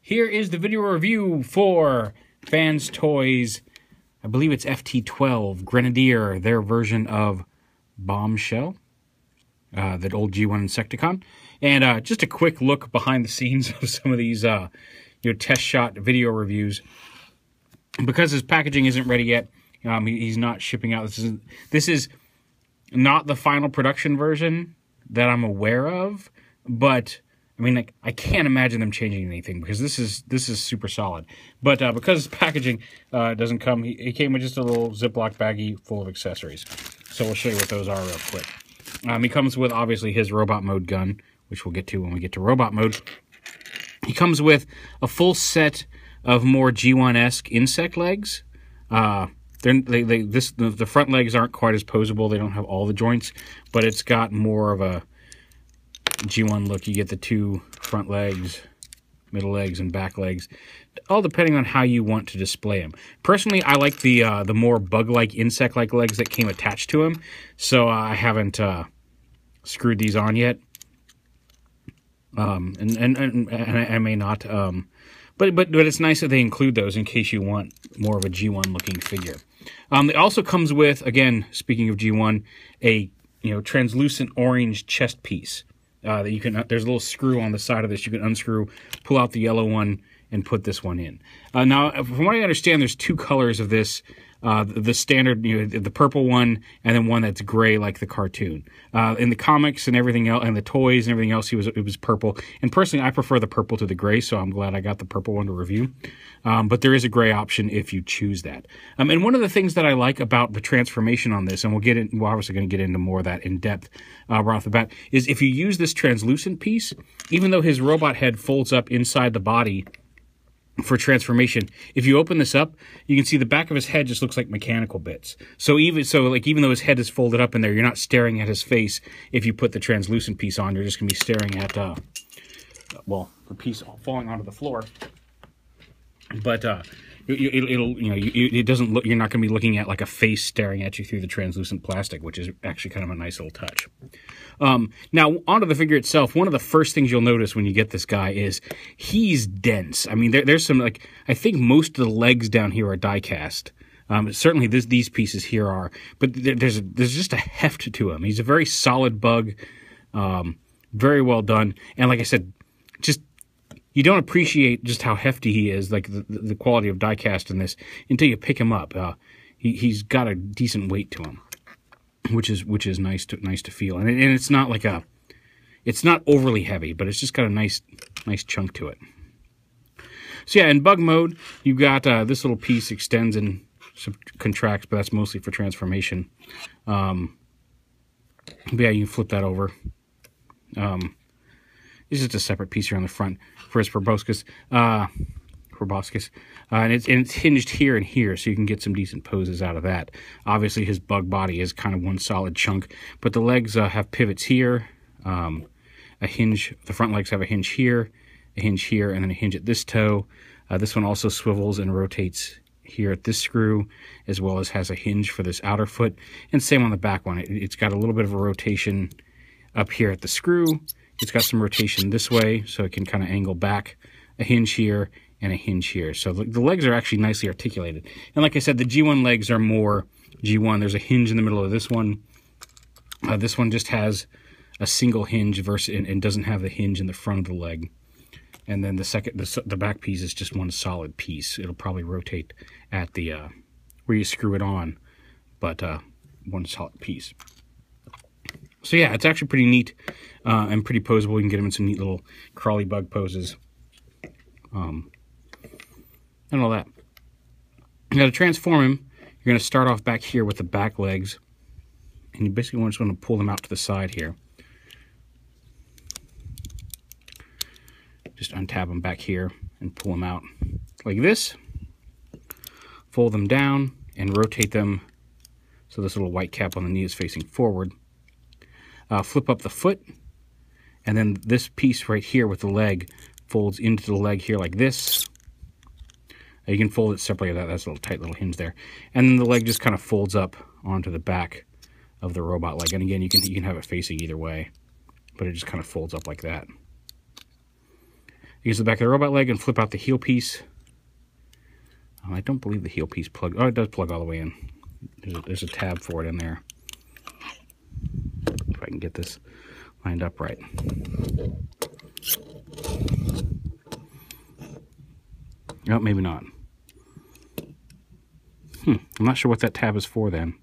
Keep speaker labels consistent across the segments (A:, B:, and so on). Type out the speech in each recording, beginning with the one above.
A: Here is the video review for FansToys. I believe it's FT12, Grenadier, their version of Bombshell, that old G1 Insecticon. And just a quick look behind the scenes of some of these test shot video reviews. Because his packaging isn't ready yet, he's not shipping out. This is not the final production version that I'm aware of, but I mean, like, I can't imagine them changing anything because this is super solid. But because packaging doesn't come, he came with just a little Ziploc baggie full of accessories. So we'll show you what those are real quick. He comes with, obviously, his robot mode gun, which we'll get to when we get to robot mode. He comes with a full set of more G1-esque insect legs. The front legs aren't quite as posable. They don't have all the joints, but it's got more of a G1 look. You get the two front legs, middle legs, and back legs, all depending on how you want to display them. Personally, I like the more bug-like, insect-like legs that came attached to him, so I haven't screwed these on yet. And I may not. But it's nice that they include those in case you want more of a G1 looking figure. It also comes with, again, speaking of G1, a translucent orange chest piece that you can. There's a little screw on the side of this. You can unscrew, pull out the yellow one, and put this one in. Now, from what I understand, there's two colors of this. The standard, the purple one, and then one that's gray like the cartoon. In the comics and everything else, and the toys and everything else, it was purple. And personally, I prefer the purple to the gray, so I'm glad I got the purple one to review. But there is a gray option if you choose that. And one of the things that I like about the transformation on this, and we're obviously going to get into more of that in depth right off the bat, is if you use this translucent piece, even though his robot head folds up inside the body for transformation, if you open this up, you can see the back of his head just looks like mechanical bits. So even though his head is folded up in there, you're not staring at his face. If you put the translucent piece on, you're just going to be staring at the piece falling onto the floor. But it doesn't look. You're not going to be looking at like a face staring at you through the translucent plastic, which is actually kind of a nice little touch. Now, onto the figure itself, one of the first things you'll notice when you get this guy is he's dense. I mean, there's some, like, I think most of the legs down here are die cast. Certainly these pieces here are, but there's just a heft to him. He's a very solid bug, very well done, and like I said, you don't appreciate just how hefty he is, like the quality of die cast in this, until you pick him up. He's got a decent weight to him, which is nice to feel, and it's not like it's not overly heavy, but it's just got a nice chunk to it. So yeah, in bug mode, you've got this little piece extends and contracts, but that's mostly for transformation. But yeah, you can flip that over. It's just a separate piece here on the front for his proboscis. And it's hinged here and here, so you can get some decent poses out of that. Obviously, his bug body is kind of one solid chunk, but the legs have pivots here, a hinge. The front legs have a hinge here, and then a hinge at this toe. This one also swivels and rotates here at this screw, as well as has a hinge for this outer foot, and same on the back one. It's got a little bit of a rotation up here at the screw. It's got some rotation this way, so it can kind of angle back, a hinge here, and a hinge here. So the legs are actually nicely articulated. And like I said, the G1 legs are more G1. There's a hinge in the middle of this one. This one just has a single hinge and doesn't have the hinge in the front of the leg. And then the back piece is just one solid piece. It'll probably rotate at the where you screw it on, but one solid piece. So yeah, it's actually pretty neat and pretty posable. You can get him in some neat little crawly bug poses and all that. Now to transform him, you're going to start off back here with the back legs, and you basically just want to pull them out to the side here. Just untab them back here and pull them out like this. Fold them down and rotate them so this little white cap on the knee is facing forward. Flip up the foot, and then this piece right here with the leg folds into the leg here like this. You can fold it separately. That's a little tight little hinge there, and then the leg just kind of folds up onto the back of the robot leg. And again, you can have it facing either way, but it just kind of folds up like that. use the back of the robot leg and flip out the heel piece. I don't believe the heel piece plugs. Oh, it does plug all the way in. There's a tab for it in there. If I can get this lined up right. Oh, maybe not. I'm not sure what that tab is for then.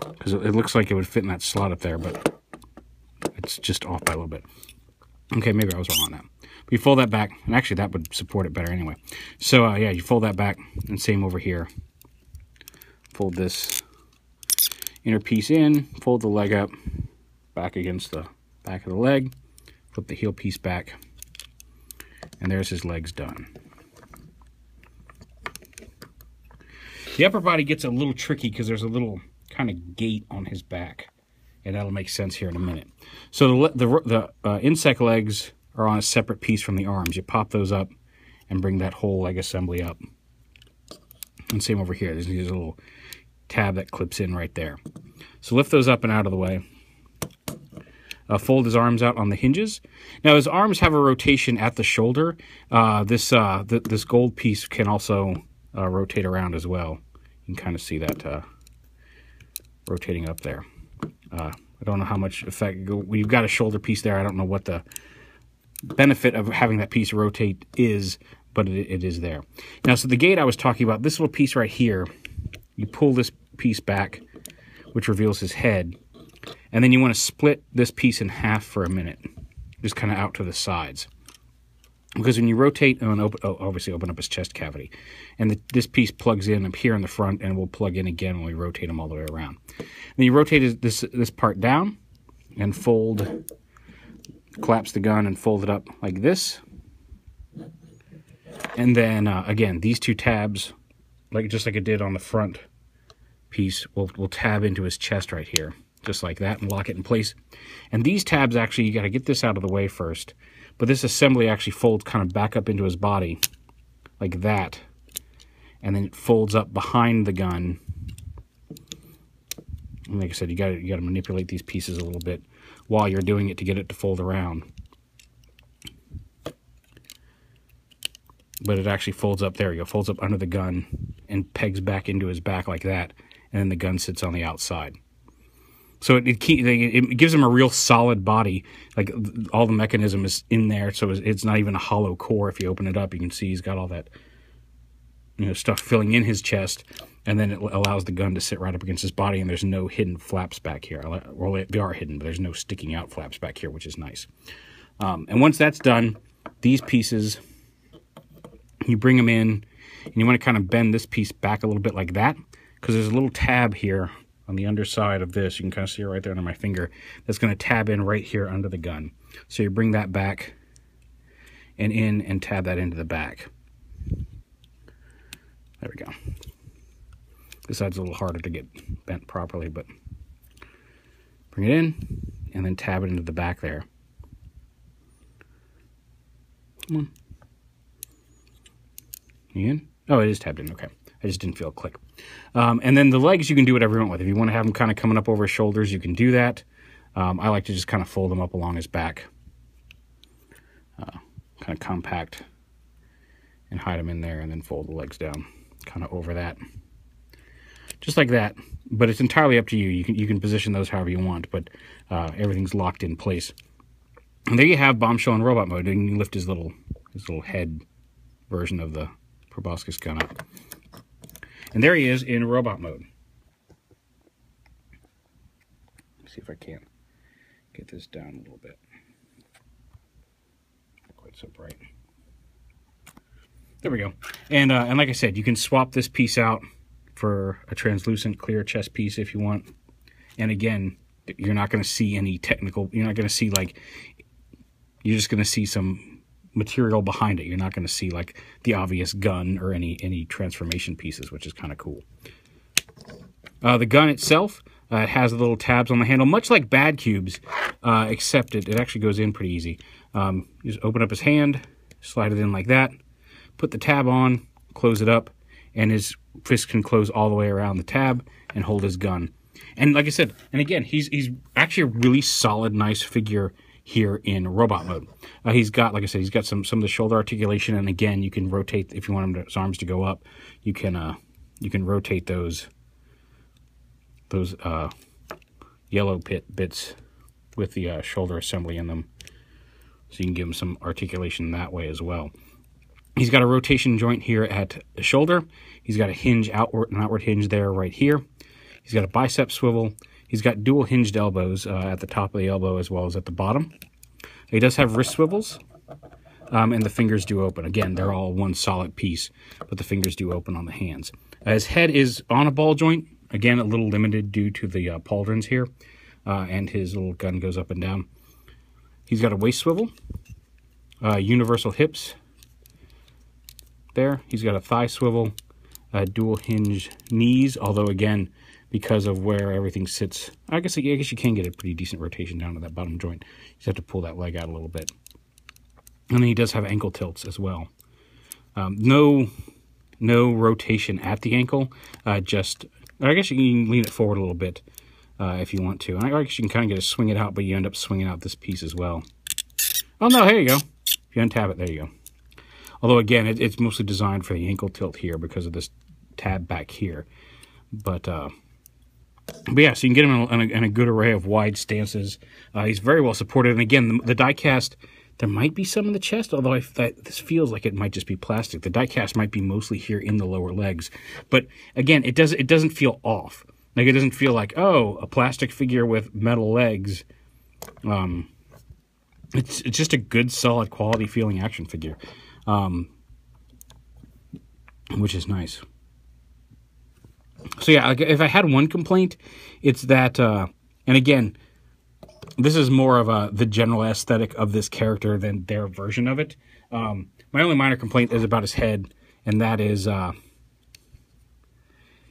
A: Because it looks like it would fit in that slot up there, but it's just off by a little bit. Okay, maybe I was wrong on that. But you fold that back, and actually that would support it better anyway. So yeah, you fold that back, and same over here. Fold this inner piece in, fold the leg up, back against the back of the leg, flip the heel piece back, and there's his legs done. The upper body gets a little tricky because there's a little kind of gate on his back, and that'll make sense here in a minute. So the insect legs are on a separate piece from the arms. You pop those up and bring that whole leg assembly up. And same over here. There's a little tab that clips in right there. So lift those up and out of the way. Fold his arms out on the hinges. Now his arms have a rotation at the shoulder. This gold piece can also rotate around as well. You can kind of see that rotating up there. I don't know how much effect. We've got a shoulder piece there. I don't know what the benefit of having that piece rotate is, but it is there. Now, so the gate I was talking about, this little piece right here, you pull this piece back, which reveals his head, and then you want to split this piece in half for a minute, just kind of out to the sides. Because when you rotate and obviously open up his chest cavity, and this piece plugs in up here in the front, and will plug in again when we rotate him all the way around. Then you rotate this part down and fold, collapse the gun and fold it up like this. And then again, these two tabs, just like it did on the front piece, will tab into his chest right here, just like that, and lock it in place. And these tabs, actually, you got to get this out of the way first. But this assembly actually folds kind of back up into his body, like that. And then it folds up behind the gun. And like I said, you got to manipulate these pieces a little bit while you're doing it to get it to fold around. But it actually folds up, there you go, folds up under the gun and pegs back into his back like that. And then the gun sits on the outside. So it gives him a real solid body. Like all the mechanism is in there, so it's not even a hollow core. If you open it up, you can see he's got all that, stuff filling in his chest, and then it allows the gun to sit right up against his body, and there's no hidden flaps back here. Well, they are hidden, but there's no sticking out flaps back here, which is nice. And once that's done, these pieces, you bring them in, and you want to kind of bend this piece back a little bit like that, because there's a little tab here on the underside of this. You can kind of see it right there under my finger. That's going to tab in right here under the gun. So you bring that back and in and tab that into the back. There we go. This side's a little harder to get bent properly, but bring it in and then tab it into the back there. Come on. You in? Oh, it is tabbed in. Okay. I just didn't feel a click. And then the legs, you can do whatever you want with. If you want to have them kind of coming up over his shoulders, you can do that. I like to just kind of fold them up along his back. Kind of compact and hide them in there, and then fold the legs down kind of over that. Just like that. But it's entirely up to you. You can position those however you want, but everything's locked in place. And there you have Bombshell in robot mode. And you can lift his little head version of the proboscis gun up. And there he is in robot mode. Let's see if I can't get this down a little bit. Not quite so bright. There we go. And like I said, you can swap this piece out for a translucent clear chest piece if you want. And again, you're not going to see any technical, you're not going to see you're just going to see some material behind it. You're not going to see the obvious gun or any transformation pieces, which is kind of cool. The gun itself, it has the little tabs on the handle, much like Bad Cubes, except it actually goes in pretty easy. You just open up his hand, slide it in like that, put the tab on, close it up, and his fist can close all the way around the tab and hold his gun. And like I said, and again, he's actually a really solid, nice figure here in robot mode. He's got, like I said, he's got some of the shoulder articulation, and again, you can rotate if you want his arms to go up. You can rotate those yellow bits with the shoulder assembly in them, so you can give him some articulation that way as well. He's got a rotation joint here at the shoulder. He's got a hinge outward, an outward hinge there right here. He's got a bicep swivel. He's got dual hinged elbows at the top of the elbow as well as at the bottom. He does have wrist swivels, and the fingers do open. Again, they're all one solid piece, but the fingers do open on the hands. His head is on a ball joint. Again, a little limited due to the pauldrons here, and his little gun goes up and down. He's got a waist swivel, universal hips there. He's got a thigh swivel, dual hinge knees, although again, because of where everything sits, I guess you can get a pretty decent rotation down to that bottom joint. You just have to pull that leg out a little bit. And then he does have ankle tilts as well. No rotation at the ankle, I guess you can lean it forward a little bit if you want to. And I guess you can kind of get to swing it out, but you end up swinging out this piece as well. Oh no, here you go. If you untap it, there you go. Although again, it's mostly designed for the ankle tilt here because of this tab back here. But yeah, so you can get him in a good array of wide stances. He's very well supported. And again, the die cast, there might be some in the chest, although this feels like it might just be plastic. The die cast might be mostly here in the lower legs. But again, it doesn't feel off. Like, it doesn't feel like, oh, a plastic figure with metal legs. It's just a good, solid, quality feeling action figure, which is nice. So yeah, if I had one complaint, it's that, and again, this is more of the general aesthetic of this character than their version of it. My only minor complaint is about his head, and that is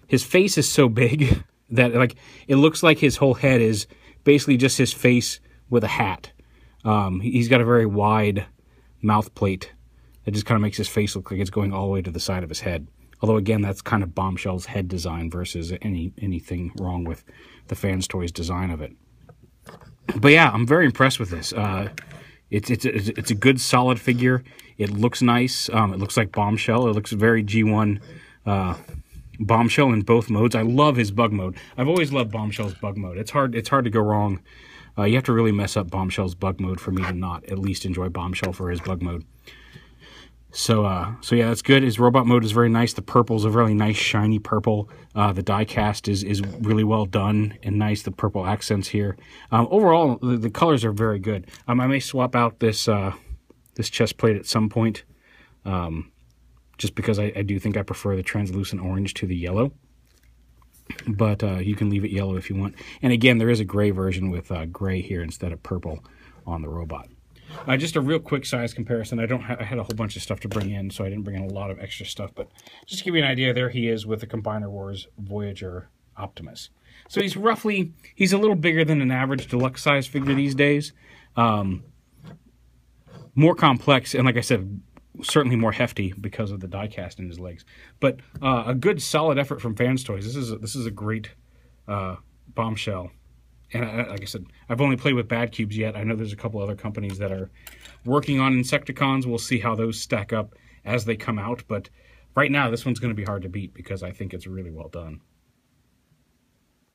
A: his face is so big that, like, it looks like his whole head is basically just his face with a hat. He's got a very wide mouth plate that just kind of makes his face look like it's going all the way to the side of his head. Although, again, that's kind of Bombshell's head design versus anything wrong with the FansToys design of it. But yeah, I'm very impressed with this. It's a good, solid figure. It looks nice. It looks like Bombshell. It looks very G1 Bombshell in both modes. I love his bug mode. I've always loved Bombshell's bug mode. It's hard to go wrong. You have to really mess up Bombshell's bug mode for me to not at least enjoy Bombshell for his bug mode. So yeah, that's good. His robot mode is very nice. The purple's a really nice, shiny purple. The die cast is really well done and nice. The purple accents here. Overall, the colors are very good. I may swap out this chest plate at some point, just because I do think I prefer the translucent orange to the yellow. But you can leave it yellow if you want. And again, there is a gray version with gray here instead of purple on the robot. Just a real quick size comparison. I had a whole bunch of stuff to bring in, so I didn't bring in a lot of extra stuff. But just to give you an idea, there he is with the Combiner Wars Voyager Optimus. So he's a little bigger than an average deluxe size figure these days. More complex, and like I said, certainly more hefty because of the die cast in his legs. But a good, solid effort from FansToys. This is a great Bombshell. And like I said, I've only played with Bad Cubes yet. I know there's a couple other companies that are working on Insecticons. We'll see how those stack up as they come out. But right now, this one's going to be hard to beat because I think it's really well done.